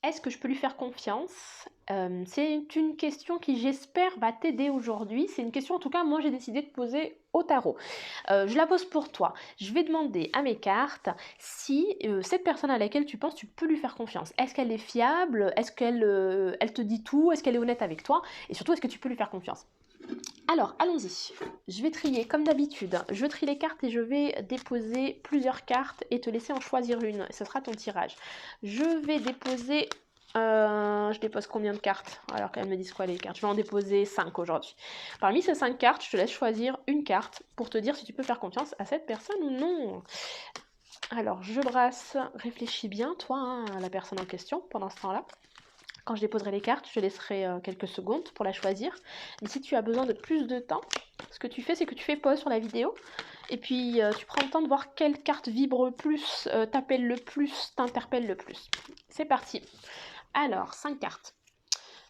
Est-ce que je peux lui faire confiance? C'est une question qui, j'espère, va t'aider aujourd'hui. C'est une question, en tout cas, moi, j'ai décidé de poser au tarot. Je la pose pour toi. Je vais demander à mes cartes si cette personne à laquelle tu penses, tu peux lui faire confiance. Est-ce qu'elle est fiable? Est-ce qu'elle elle te dit tout? Est-ce qu'elle est honnête avec toi? Et surtout, est-ce que tu peux lui faire confiance? Alors, allons-y. Je vais trier comme d'habitude. Je trie les cartes et je vais déposer plusieurs cartes et te laisser en choisir une. Ce sera ton tirage. Je vais déposer... je dépose combien de cartes? Alors qu'elles me disent quoi les cartes? Je vais en déposer 5 aujourd'hui. Parmi ces 5 cartes, je te laisse choisir une carte pour te dire si tu peux faire confiance à cette personne ou non. Alors, je brasse. Réfléchis bien, toi, hein, à la personne en question pendant ce temps-là. Quand je déposerai les cartes, je laisserai quelques secondes pour la choisir. Mais si tu as besoin de plus de temps, ce que tu fais, c'est que tu fais pause sur la vidéo. Et puis, tu prends le temps de voir quelle carte vibre le plus, t'appelle le plus, t'interpelle le plus. C'est parti. Alors, 5 cartes.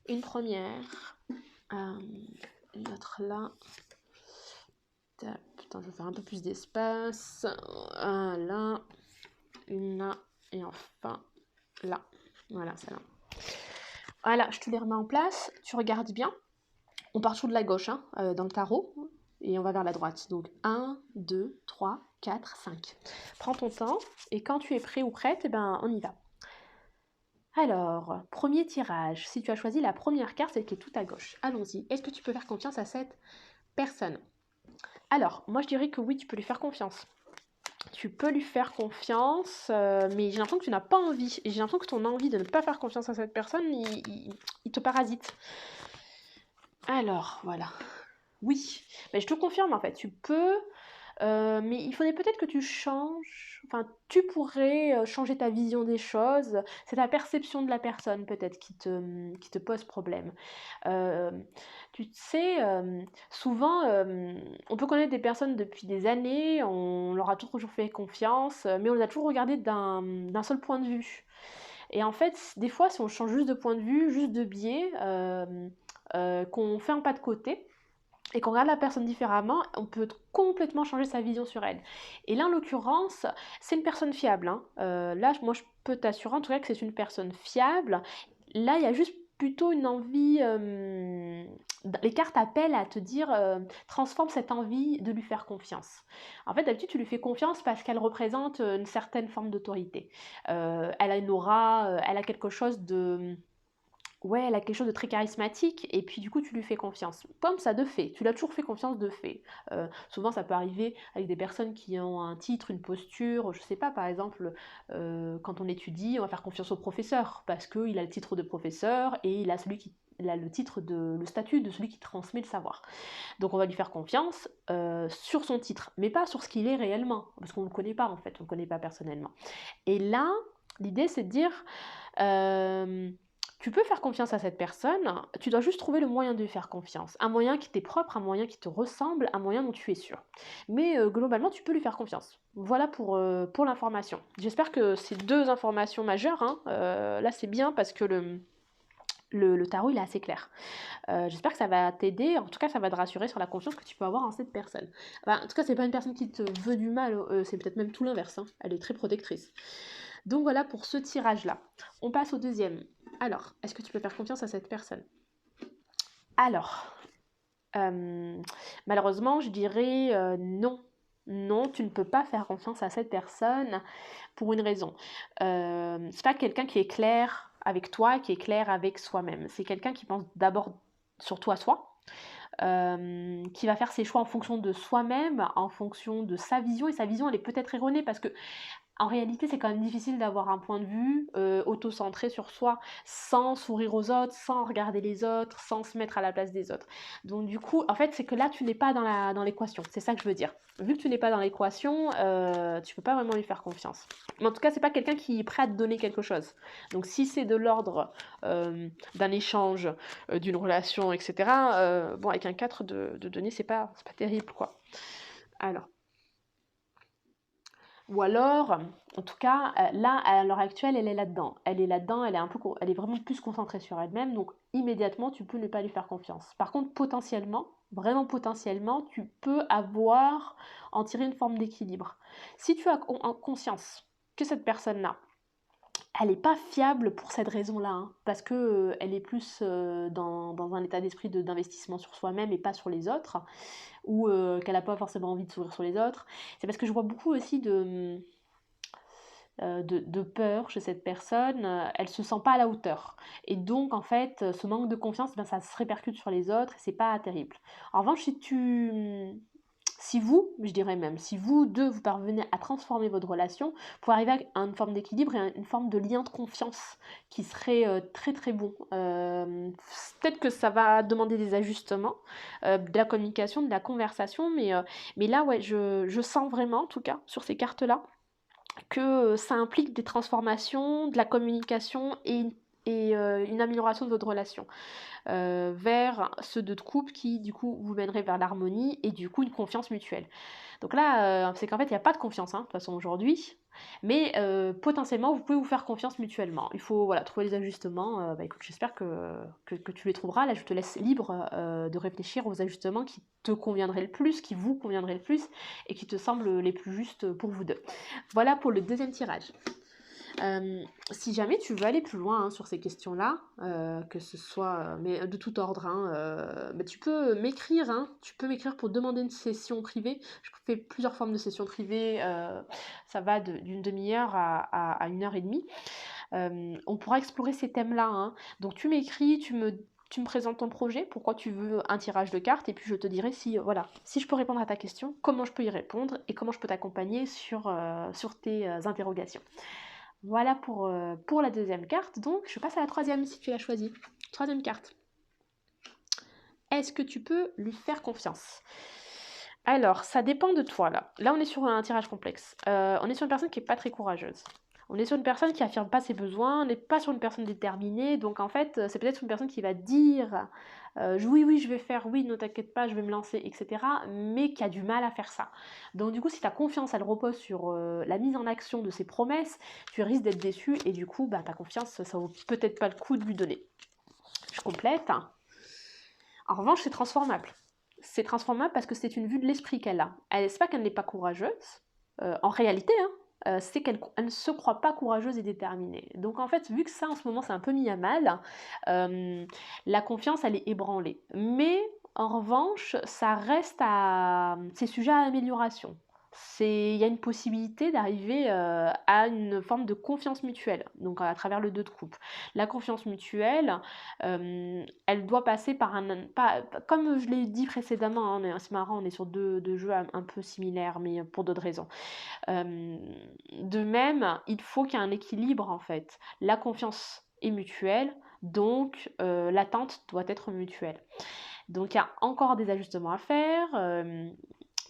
Une première. Une autre là. Putain, je vais faire un peu plus d'espace. Un là. Une là. Et enfin, là. Voilà, celle-là. Voilà, je te les remets en place. Tu regardes bien. On part toujours de la gauche hein, dans le tarot et on va vers la droite. Donc 1, 2, 3, 4, 5. Prends ton temps et quand tu es prêt ou prête, eh ben, on y va. Alors, premier tirage. Si tu as choisi la première carte, celle qui est tout à gauche, allons-y. Est-ce que tu peux faire confiance à cette personne? Alors, moi je dirais que oui, tu peux lui faire confiance. Tu peux lui faire confiance, mais j'ai l'impression que tu n'as pas envie. Et j'ai l'impression que ton envie de ne pas faire confiance à cette personne, il te parasite. Alors, voilà. Oui, mais je te confirme en fait, tu peux, mais il faudrait peut-être que tu changes, enfin tu pourrais changer ta vision des choses, c'est ta perception de la personne peut-être qui te pose problème. Euh, Tu sais, souvent on peut connaître des personnes depuis des années, on leur a toujours fait confiance, mais on les a toujours regardées d'un seul point de vue. Et en fait, des fois, si on change juste de point de vue, juste de biais, qu'on fait un pas de côté, et qu'on regarde la personne différemment, on peut complètement changer sa vision sur elle. Et là, en l'occurrence, c'est une personne fiable. Hein. Là, moi, je peux t'assurer en tout cas que c'est une personne fiable. Là, il y a juste plutôt une envie... les cartes appellent à te dire transforme cette envie de lui faire confiance. En fait, d'habitude, tu lui fais confiance parce qu'elle représente une certaine forme d'autorité. Elle a une aura, elle a quelque chose de ouais, elle a quelque chose de très charismatique et puis du coup tu lui fais confiance. Comme ça de fait, tu l'as toujours fait confiance de fait. Souvent ça peut arriver avec des personnes qui ont un titre, une posture, je sais pas, par exemple quand on étudie, on va faire confiance au professeur parce qu'il a le titre de professeur et il a le titre le statut de celui qui transmet le savoir. Donc on va lui faire confiance sur son titre, mais pas sur ce qu'il est réellement, parce qu'on ne le connaît pas en fait, on ne le connaît pas personnellement. Et là, l'idée c'est de dire euh, tu peux faire confiance à cette personne, tu dois juste trouver le moyen de lui faire confiance. Un moyen qui t'est propre, un moyen qui te ressemble, un moyen dont tu es sûr. Mais globalement, tu peux lui faire confiance. Voilà pour l'information. J'espère que ces deux informations majeures, hein, là c'est bien parce que le tarot il est assez clair. J'espère que ça va t'aider, en tout cas ça va te rassurer sur la confiance que tu peux avoir en cette personne. Enfin, en tout cas, c'est pas une personne qui te veut du mal, c'est peut-être même tout l'inverse, hein. Elle est très protectrice. Donc voilà pour ce tirage-là. On passe au deuxième. Alors, est-ce que tu peux faire confiance à cette personne? Alors, malheureusement, je dirais non. Non, tu ne peux pas faire confiance à cette personne pour une raison. C'est pas quelqu'un qui est clair avec toi, qui est clair avec soi-même. C'est quelqu'un qui pense d'abord surtout à soi, qui va faire ses choix en fonction de soi-même, en fonction de sa vision, et sa vision elle est peut-être erronée parce que en réalité, c'est quand même difficile d'avoir un point de vue auto-centré sur soi, sans sourire aux autres, sans regarder les autres, sans se mettre à la place des autres. Donc du coup, en fait, c'est que là, tu n'es pas dans l'équation. C'est ça que je veux dire. Vu que tu n'es pas dans l'équation, tu peux pas vraiment lui faire confiance. Mais en tout cas, c'est pas quelqu'un qui est prêt à te donner quelque chose. Donc si c'est de l'ordre d'un échange, d'une relation, etc., bon, avec un 4 de données, c'est pas terrible, quoi. Alors. Ou alors, en tout cas, là, à l'heure actuelle, elle est là-dedans. Elle est là-dedans, elle est vraiment plus concentrée sur elle-même, donc immédiatement, tu peux ne pas lui faire confiance. Par contre, potentiellement, vraiment potentiellement, tu peux en tirer une forme d'équilibre. Si tu as conscience que cette personne-là, elle n'est pas fiable pour cette raison-là, hein, parce que elle est plus dans un état d'esprit d'investissement sur soi-même et pas sur les autres, ou qu'elle n'a pas forcément envie de s'ouvrir sur les autres. C'est parce que je vois beaucoup aussi de peur chez cette personne, elle se sent pas à la hauteur. Et donc, en fait, ce manque de confiance, ben, ça se répercute sur les autres et c'est pas terrible. En revanche, si vous, je dirais même, si vous deux, vous parvenez à transformer votre relation pour arriver à une forme d'équilibre et à une forme de lien de confiance qui serait très très bon. Peut-être que ça va demander des ajustements, de la communication, de la conversation, mais là, ouais, je sens vraiment, en tout cas, sur ces cartes-là, que ça implique des transformations, de la communication et une amélioration de votre relation vers ce deux de couple qui du coup vous mènerait vers l'harmonie et du coup une confiance mutuelle. Donc là, c'est qu'en fait il n'y a pas de confiance de toute façon aujourd'hui, mais potentiellement vous pouvez vous faire confiance mutuellement. Il faut voilà, trouver des ajustements. Écoute, j'espère que tu les trouveras. Là je te laisse libre de réfléchir aux ajustements qui te conviendraient le plus, qui vous conviendraient le plus et qui te semblent les plus justes pour vous deux. Voilà pour le deuxième tirage. Si jamais tu veux aller plus loin sur ces questions-là, que ce soit mais de tout ordre, tu peux m'écrire, tu peux m'écrire pour demander une session privée. Je fais plusieurs formes de sessions privées, ça va d'une demi-heure à 1 heure et demie. On pourra explorer ces thèmes-là. Donc tu m'écris, tu me présentes ton projet, pourquoi tu veux un tirage de cartes, et puis je te dirai si je peux répondre à ta question, comment je peux y répondre, et comment je peux t'accompagner sur tes interrogations. Voilà pour la deuxième carte. Donc, je passe à la troisième si tu l'as choisie. Troisième carte. Est-ce que tu peux lui faire confiance? Alors, ça dépend de toi, là. Là, on est sur un tirage complexe. On est sur une personne qui n'est pas très courageuse. On est sur une personne qui affirme pas ses besoins, on n'est pas sur une personne déterminée, donc en fait, c'est peut-être une personne qui va dire oui, je vais faire, oui, ne t'inquiète pas, je vais me lancer, etc., mais qui a du mal à faire ça. Donc du coup, si ta confiance, elle repose sur la mise en action de ses promesses, tu risques d'être déçu, et du coup, ta confiance, ça vaut peut-être pas le coup de lui donner. Je complète. En revanche, c'est transformable. C'est transformable parce que c'est une vue de l'esprit qu'elle a. C'est pas qu'elle n'est pas courageuse, en réalité, c'est qu'elle ne se croit pas courageuse et déterminée. Donc en fait, vu que ça en ce moment c'est un peu mis à mal, la confiance elle est ébranlée. Mais en revanche, c'est sujet à amélioration. Il y a une possibilité d'arriver à une forme de confiance mutuelle, donc à travers le 2 de coupe. La confiance mutuelle, elle doit passer par comme je l'ai dit précédemment, c'est marrant, on est sur deux jeux un peu similaires, mais pour d'autres raisons. De même, il faut qu'il y ait un équilibre en fait. La confiance est mutuelle, donc l'attente doit être mutuelle. Donc il y a encore des ajustements à faire.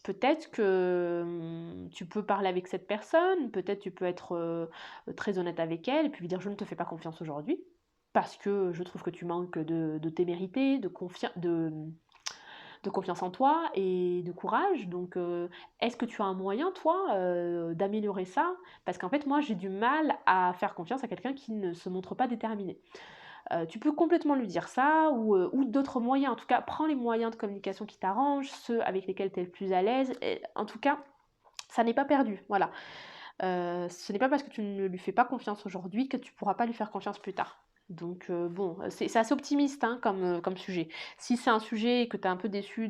Peut-être que tu peux parler avec cette personne, peut-être tu peux être très honnête avec elle et puis lui dire je ne te fais pas confiance aujourd'hui parce que je trouve que tu manques de témérité, de confiance en toi et de courage. Donc, est-ce que tu as un moyen, toi, d'améliorer ça? Parce qu'en fait, moi, j'ai du mal à faire confiance à quelqu'un qui ne se montre pas déterminé. Tu peux complètement lui dire ça ou d'autres moyens. En tout cas, prends les moyens de communication qui t'arrangent, ceux avec lesquels tu es le plus à l'aise. Et, en tout cas, ça n'est pas perdu. Voilà. Ce n'est pas parce que tu ne lui fais pas confiance aujourd'hui que tu ne pourras pas lui faire confiance plus tard. Donc c'est assez optimiste comme sujet. Si c'est un sujet que tu es un peu déçu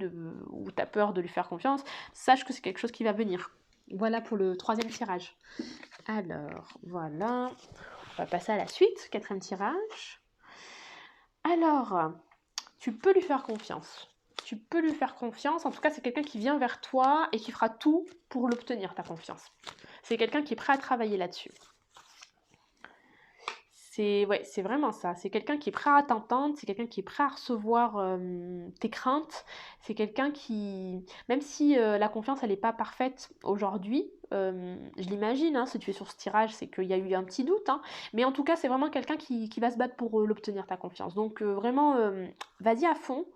ou tu as peur de lui faire confiance, sache que c'est quelque chose qui va venir. Voilà pour le troisième tirage. Alors, voilà. On va passer à la suite, quatrième tirage. Alors, tu peux lui faire confiance. Tu peux lui faire confiance. En tout cas, c'est quelqu'un qui vient vers toi et qui fera tout pour l'obtenir, ta confiance. C'est quelqu'un qui est prêt à travailler là-dessus. C'est vraiment ça. C'est quelqu'un qui est prêt à t'entendre, c'est quelqu'un qui est prêt à recevoir tes craintes. C'est quelqu'un qui, même si la confiance, elle n'est pas parfaite aujourd'hui, je l'imagine, si tu es sur ce tirage, c'est qu'il y a eu un petit doute. Mais en tout cas, c'est vraiment quelqu'un qui va se battre pour l'obtenir, ta confiance. Donc vraiment, vas-y à fond.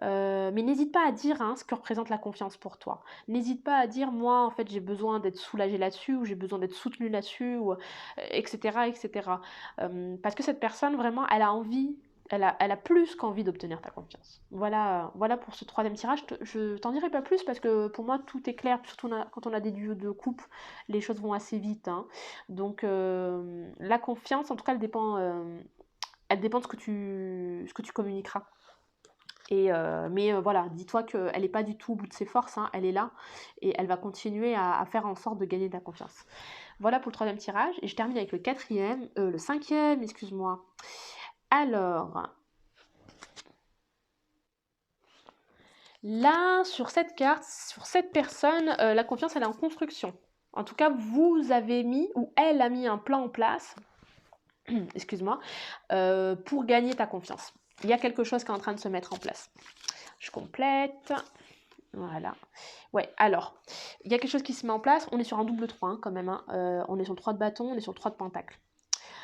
Mais n'hésite pas à dire ce que représente la confiance pour toi. N'hésite pas à dire moi en fait j'ai besoin d'être soulagée là-dessus ou j'ai besoin d'être soutenue là-dessus ou etc. etc. Parce que cette personne vraiment elle a envie elle a plus qu'envie d'obtenir ta confiance. Voilà pour ce troisième tirage. Je t'en dirai pas plus parce que pour moi tout est clair, surtout quand on a des duos de couple, les choses vont assez vite, hein. Donc la confiance, en tout cas, elle dépend de ce que tu communiqueras. Mais voilà, dis-toi qu'elle n'est pas du tout au bout de ses forces, hein, elle est là et elle va continuer à faire en sorte de gagner ta confiance. Voilà pour le troisième tirage et je termine avec le cinquième, excuse-moi. Alors, là, sur cette carte, sur cette personne, la confiance, elle est en construction. En tout cas, vous avez mis, ou elle a mis un plan en place, excuse-moi, pour gagner ta confiance. Il y a quelque chose qui est en train de se mettre en place. Je complète. Voilà. Ouais, alors, il y a quelque chose qui se met en place. On est sur un double 3 hein, quand même. Hein. On est sur le 3 de bâton, on est sur le 3 de pentacle.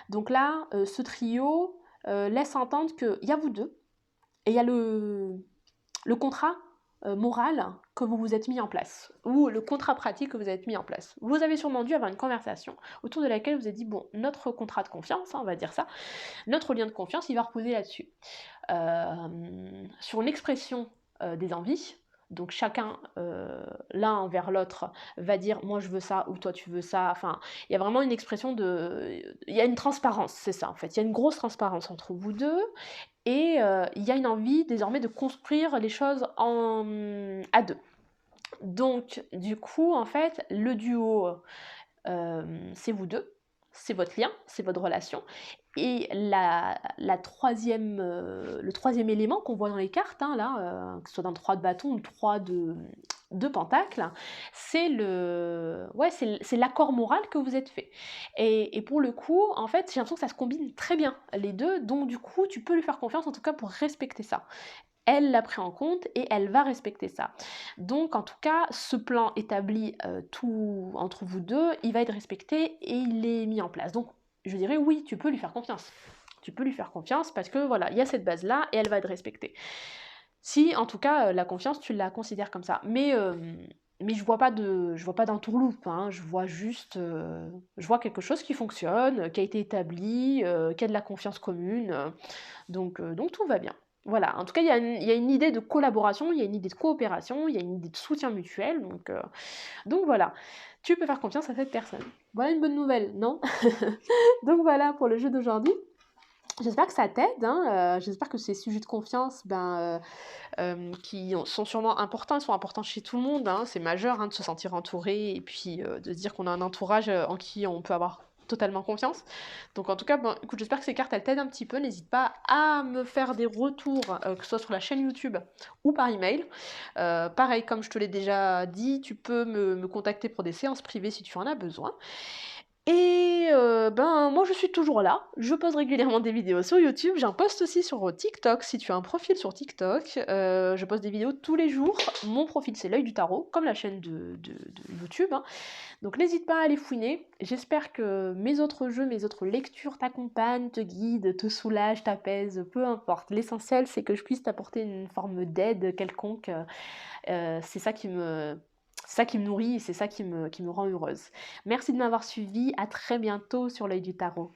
Donc là, ce trio laisse entendre qu'il y a vous deux et il y a le contrat moral que vous vous êtes mis en place, ou le contrat pratique que vous avez mis en place. Vous avez sûrement dû avoir une conversation autour de laquelle vous avez dit, bon, notre contrat de confiance, hein, on va dire ça, notre lien de confiance, il va reposer là-dessus. Sur l'expression des envies, donc chacun, l'un envers l'autre, va dire moi je veux ça ou toi tu veux ça. Enfin, il y a vraiment une expression il y a une transparence, c'est ça en fait. Il y a une grosse transparence entre vous deux et il y a une envie désormais de construire les choses à deux. Donc du coup en fait le duo c'est vous deux, c'est votre lien, c'est votre relation. Et le troisième élément qu'on voit dans les cartes, hein, là, que ce soit dans le 3 de bâton ou le 3 de pentacle, c'est l'accord moral que vous êtes fait. Et pour le coup, en fait, j'ai l'impression que ça se combine très bien, les deux, donc du coup, tu peux lui faire confiance, en tout cas pour respecter ça. Elle l'a pris en compte et elle va respecter ça. Donc en tout cas, ce plan établi tout entre vous deux, il va être respecté et il est mis en place. Donc je dirais oui, tu peux lui faire confiance. Tu peux lui faire confiance parce que voilà, il y a cette base-là et elle va être respectée. Si en tout cas la confiance, tu la considères comme ça. Mais je vois pas d'entourloupe, hein. Je vois juste, je vois quelque chose qui fonctionne, qui a été établi, qui a de la confiance commune. Donc tout va bien. Voilà, en tout cas, il y a une idée de collaboration, il y a une idée de coopération, il y a une idée de soutien mutuel, donc voilà, tu peux faire confiance à cette personne. Voilà une bonne nouvelle, non? Donc voilà pour le jeu d'aujourd'hui. J'espère que ça t'aide, hein, j'espère que ces sujets de confiance, qui sont sûrement importants, ils sont importants chez tout le monde, hein, c'est majeur hein, de se sentir entouré et puis de se dire qu'on a un entourage en qui on peut avoir totalement confiance. Donc en tout cas, écoute, j'espère que ces cartes elles t'aident un petit peu. N'hésite pas à me faire des retours, que ce soit sur la chaîne YouTube ou par email. Pareil, comme je te l'ai déjà dit, tu peux me contacter pour des séances privées si tu en as besoin. Et moi je suis toujours là, je pose régulièrement des vidéos sur YouTube, j'en poste aussi sur TikTok, si tu as un profil sur TikTok, je poste des vidéos tous les jours, mon profil c'est l'œil du tarot, comme la chaîne de YouTube, hein. Donc n'hésite pas à aller fouiner, j'espère que mes autres jeux, mes autres lectures t'accompagnent, te guident, te soulagent, t'apaisent, peu importe, l'essentiel c'est que je puisse t'apporter une forme d'aide quelconque, c'est ça qui me nourrit et c'est ça qui me rend heureuse. Merci de m'avoir suivi, à très bientôt sur l'œil du tarot.